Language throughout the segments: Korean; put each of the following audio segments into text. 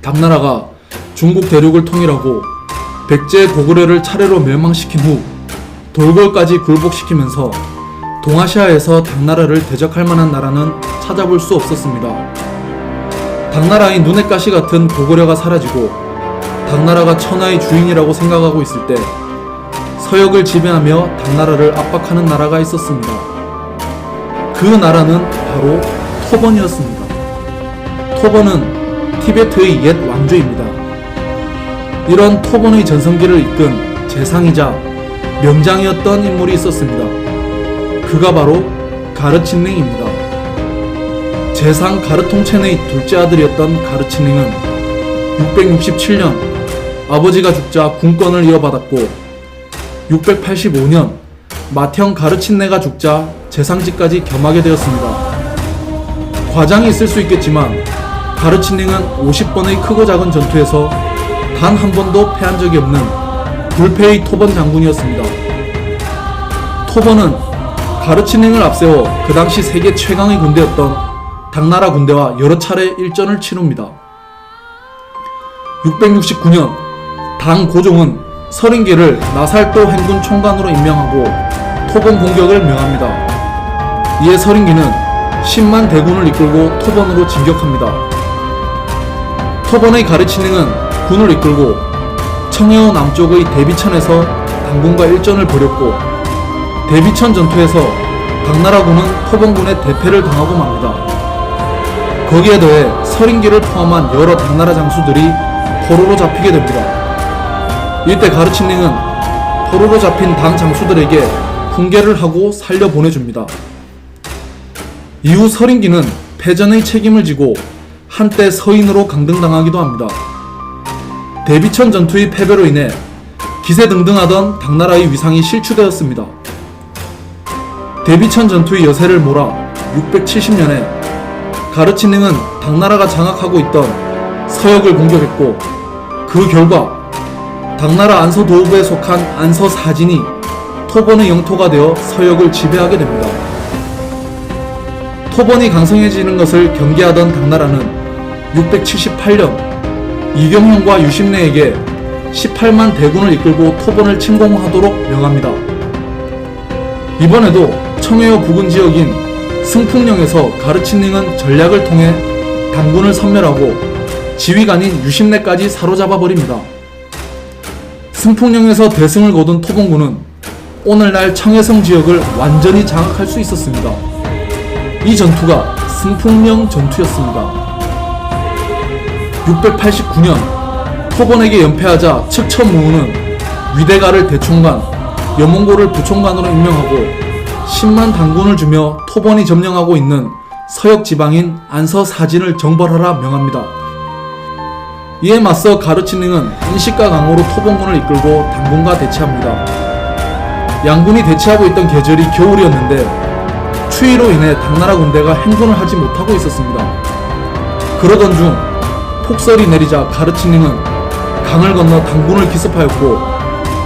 당나라가 중국 대륙을 통일하고 백제 고구려를 차례로 멸망시킨 후 돌궐까지 굴복시키면서 동아시아에서 당나라를 대적할 만한 나라는 찾아볼 수 없었습니다. 당나라의 눈의 가시 같은 고구려가 사라지고 당나라가 천하의 주인이라고 생각하고 있을 때 서역을 지배하며 당나라를 압박하는 나라가 있었습니다. 그 나라는 바로 토번이었습니다. 토번은 티베트의 옛 왕조입니다. 이런 토번의 전성기를 이끈 재상이자 명장이었던 인물이 있었습니다. 그가 바로 가르친닝입니다. 재상 가르통첸의 둘째 아들이었던 가르친닝은 667년 아버지가 죽자 군권을 이어받았고 685년 맏형 가르친네가 죽자 재상직까지 겸하게 되었습니다. 과장이 있을 수 있겠지만 가르친닝은 50번의 크고 작은 전투에서 단 한 번도 패한 적이 없는 불패의 토번 장군이었습니다. 토번은 가르친닝을 앞세워 그 당시 세계 최강의 군대였던 당나라 군대와 여러 차례 일전을 치룹니다. 669년 당 고종은 서린기를 나살도 행군 총관으로 임명하고 토번 공격을 명합니다. 이에 서린기는 10만 대군을 이끌고 토번으로 진격합니다. 토번의 가르치닝은 군을 이끌고 청해호 남쪽의 대비천에서 당군과 일전을 벌였고 대비천 전투에서 당나라군은 토번군의 대패를 당하고 맙니다. 거기에 더해 서린기를 포함한 여러 당나라 장수들이 포로로 잡히게 됩니다. 이때 가르친닝은 포로로 잡힌 당 장수들에게 훈계를 하고 살려보내줍니다. 이후 서린기는 패전의 책임을 지고 한때 서인으로 강등당하기도 합니다. 대비천 전투의 패배로 인해 기세등등하던 당나라의 위상이 실추되었습니다. 대비천 전투의 여세를 몰아 670년에 가르친닝은 당나라가 장악하고 있던 서역을 공격했고 그 결과 당나라 안서도읍에 속한 안서사진이 토번의 영토가 되어 서역을 지배하게 됩니다. 토번이 강성해지는 것을 경계하던 당나라는 678년 이경현과 유심내에게 18만 대군을 이끌고 토번을 침공하도록 명합니다. 이번에도 청해호 부근 지역인 승풍령에서 가르친닝은 전략을 통해 당군을 섬멸하고 지휘관인 유심내까지 사로잡아 버립니다. 승풍령에서 대승을 거둔 토번군은 오늘날 청해성 지역을 완전히 장악할 수 있었습니다. 이 전투가 승풍령 전투였습니다. 689년 토번에게 연패하자 측천무우는 위대가를 대총관, 여몽고를 부총관으로 임명하고 10만 당군을 주며 토번이 점령하고 있는 서역 지방인 안서사진을 정벌하라 명합니다. 이에 맞서 가르친닝은 인식과 강호로 토번군을 이끌고 당군과 대치합니다. 양군이 대치하고 있던 계절이 겨울이었는데 추위로 인해 당나라 군대가 행군을 하지 못하고 있었습니다. 그러던 중 폭설이 내리자 가르친닝은 강을 건너 당군을 기습하였고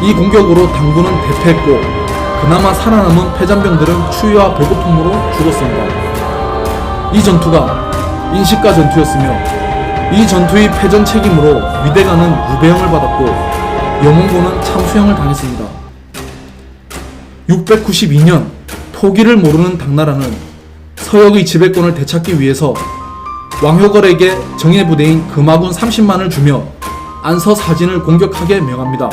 이 공격으로 당군은 대패했고 그나마 살아남은 패잔병들은 추위와 배고픔으로 죽었습니다. 이 전투가 인식가 전투였으며 이 전투의 패전 책임으로 위대가는 유배형을 받았고 여몽고는 참수형을 당했습니다. 692년 포기를 모르는 당나라는 서역의 지배권을 되찾기 위해서 왕효걸에게 정예부대인 금화군 30만을 주며 안서사진을 공격하게 명합니다.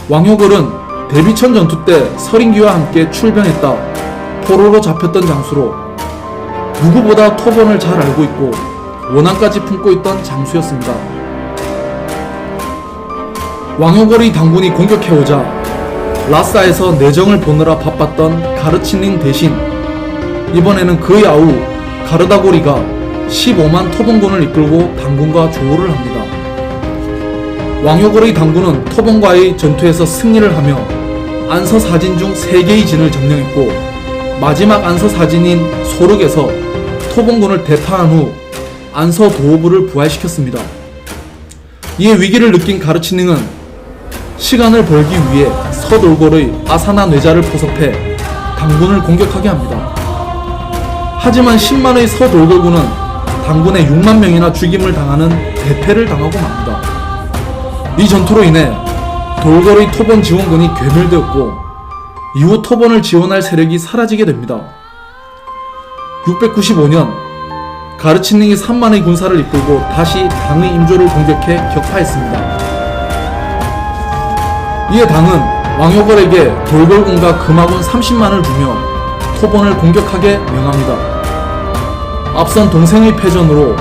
왕효걸은 대비천 전투 때 서린기와 함께 출병했다 포로로 잡혔던 장수로 누구보다 토번을 잘 알고 있고 원한까지 품고 있던 장수였습니다. 왕효걸의 당군이 공격해오자 라싸에서 내정을 보느라 바빴던 가르친닝 대신 이번에는 그의 아우 가르다고리가 15만 토번군을 이끌고 당군과 조우를 합니다. 왕효걸의 당군은 토번과의 전투에서 승리를 하며 안서사진 중 3개의 진을 점령했고 마지막 안서사진인 소륵에서 토번군을 대파한 후 안서도읍을 부활시켰습니다. 이에 위기를 느낀 가르친닝은 시간을 벌기 위해 서돌궐의 아사나 뇌자를 포섭해 당군을 공격하게 합니다. 하지만 10만의 서돌궐군은 당군의 6만 명이나 죽임을 당하는 대패를 당하고 맙니다. 이 전투로 인해 돌고래 토본 지원군이 괴멸되었고 이후 토본을 지원할 세력이 사라지게 됩니다. 695년 가르치닝이 3만의 군사를 이끌고 다시 당의 임조를 공격해 격파했습니다. 이에 당은 왕요걸에게 돌골군과 금화군 30만을 주며 토본을 공격하게 명합니다. 앞선 동생의 패전으로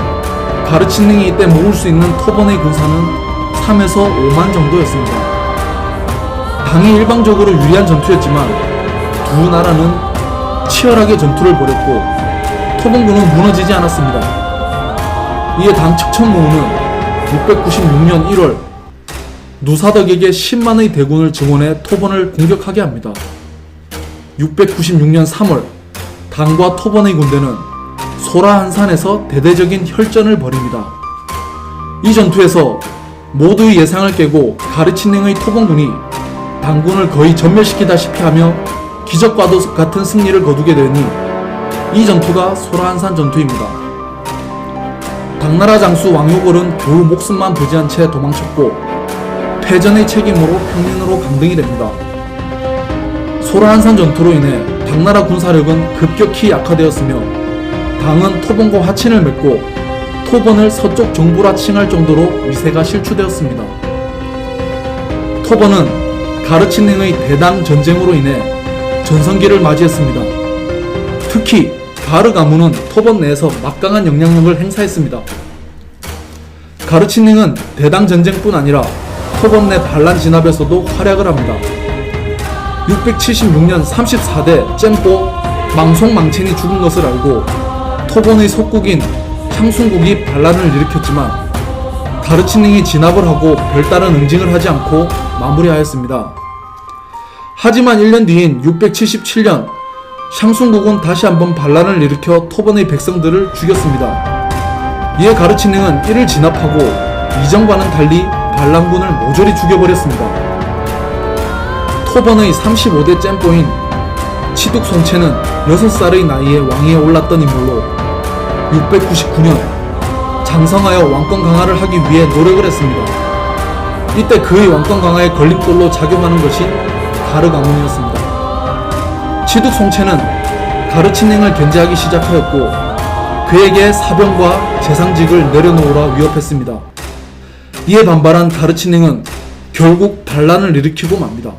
가르치닝이 이때 모을 수 있는 토본의 군사는 3에서 5만 정도였습니다. 당이 일방적으로 유리한 전투였지만 두 나라는 치열하게 전투를 벌였고 토본군은 무너지지 않았습니다. 이에 당 측천모우는 696년 1월 누사덕에게 10만의 대군을 증원해 토본을 공격하게 합니다. 696년 3월 당과 토본의 군대는 소라한산에서 대대적인 혈전을 벌입니다. 이 전투에서 모두의 예상을 깨고 가르치닝의 토본군이 당군을 거의 전멸시키다시피 하며 기적과도 같은 승리를 거두게 되니 이 전투가 소라한산 전투입니다. 당나라 장수 왕요걸은 겨우 목숨만 부지한 채 도망쳤고 패전의 책임으로 평민으로 강등이 됩니다. 소라한산 전투로 인해 당나라 군사력은 급격히 약화되었으며 당은 토본과 화친을 맺고 토본을 서쪽 정부라 칭할 정도로 위세가 실추되었습니다. 토본은 가르치닝의 대당 전쟁으로 인해 전성기를 맞이했습니다. 특히 가르 가문은 토본 내에서 막강한 영향력을 행사했습니다. 가르치닝은 대당 전쟁뿐 아니라 토본 내 반란 진압에서도 활약을 합니다. 676년 34대 잼뽀 망송망첸이 죽은 것을 알고 토본의 속국인 향순국이 반란을 일으켰지만 가르치닝이 진압을 하고 별다른 응징을 하지 않고 마무리하였습니다. 하지만 1년 뒤인 677년 샹순국은 다시 한번 반란을 일으켜 토본의 백성들을 죽였습니다. 이에 가르치닝은 이를 진압하고 이전과는 달리 반란군을 모조리 죽여버렸습니다. 토본의 35대 잼뽀인 치둑송체는 6살의 나이에 왕위에 올랐던 인물로 699년 장성하여 왕권 강화를 하기 위해 노력을 했습니다. 이때 그의 왕권 강화의 걸림돌로 작용하는 것이 가르 가문이었습니다. 치둑송체는 가르치닝을 견제하기 시작하였고 그에게 사병과 재상직을 내려놓으라 위협했습니다. 이에 반발한 가르치닝은 결국 반란을 일으키고 맙니다.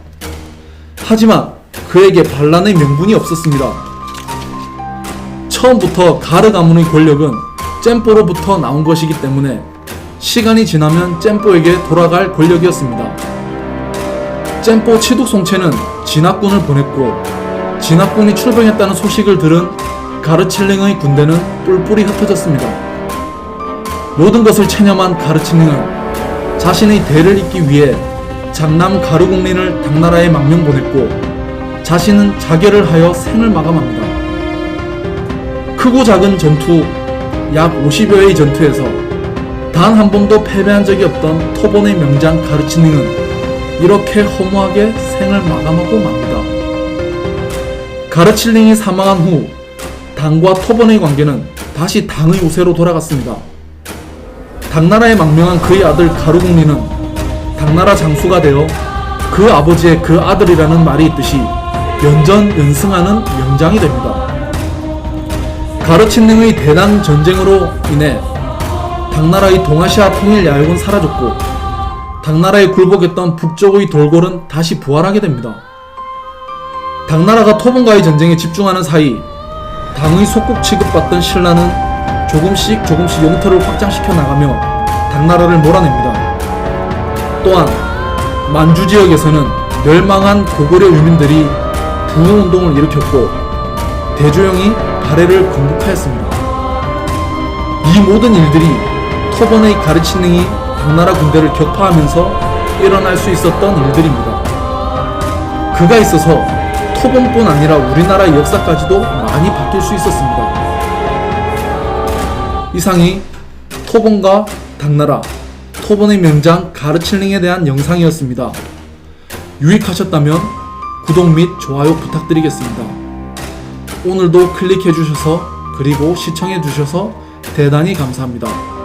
하지만 그에게 반란의 명분이 없었습니다. 처음부터 가르 가문의 권력은 잼뽀로부터 나온 것이기 때문에 시간이 지나면 잼뽀에게 돌아갈 권력이었습니다. 잼뽀 치둑송체는 진압군을 보냈고 진압군이 출병했다는 소식을 들은 가르칠링의 군대는 뿔뿔이 흩어졌습니다. 모든 것을 체념한 가르치닝은 자신의 대를 잇기 위해 장남 가르공린을 당나라에 망명 보냈고 자신은 자결을 하여 생을 마감합니다. 크고 작은 전투 약 50여의 전투에서 단 한 번도 패배한 적이 없던 토본의 명장 가르치닝은 이렇게 허무하게 생을 마감하고 맙니다. 가르칠링이 사망한 후 당과 토본의 관계는 다시 당의 우세로 돌아갔습니다. 당나라에 망명한 그의 아들 가르공린은 당나라 장수가 되어 그 아버지의 그 아들이라는 말이 있듯이 연전연승하는 명장이 됩니다. 가르치닝의 대단 전쟁으로 인해 당나라의 동아시아 통일 야욕은 사라졌고 당나라에 굴복했던 북쪽의 돌골은 다시 부활하게 됩니다. 당나라가 토본과의 전쟁에 집중하는 사이 당의 속국 취급받던 신라는 조금씩 영토를 확장시켜 나가며 당나라를 몰아냅니다. 또한 만주 지역에서는 멸망한 고구려 유민들이 부흥운동을 일으켰고 대조영이 발해를 건국하였습니다. 이 모든 일들이 토본의 가르치닝이 당나라 군대를 격파하면서 일어날 수 있었던 일들입니다. 그가 있어서 토본뿐 아니라 우리나라의 역사까지도 많이 바뀔 수 있었습니다. 이상이 토본과 당나라, 토본의 명장 가르칠링에 대한 영상이었습니다. 유익하셨다면 구독 및 좋아요 부탁드리겠습니다. 오늘도 클릭해주셔서 그리고 시청해주셔서 대단히 감사합니다.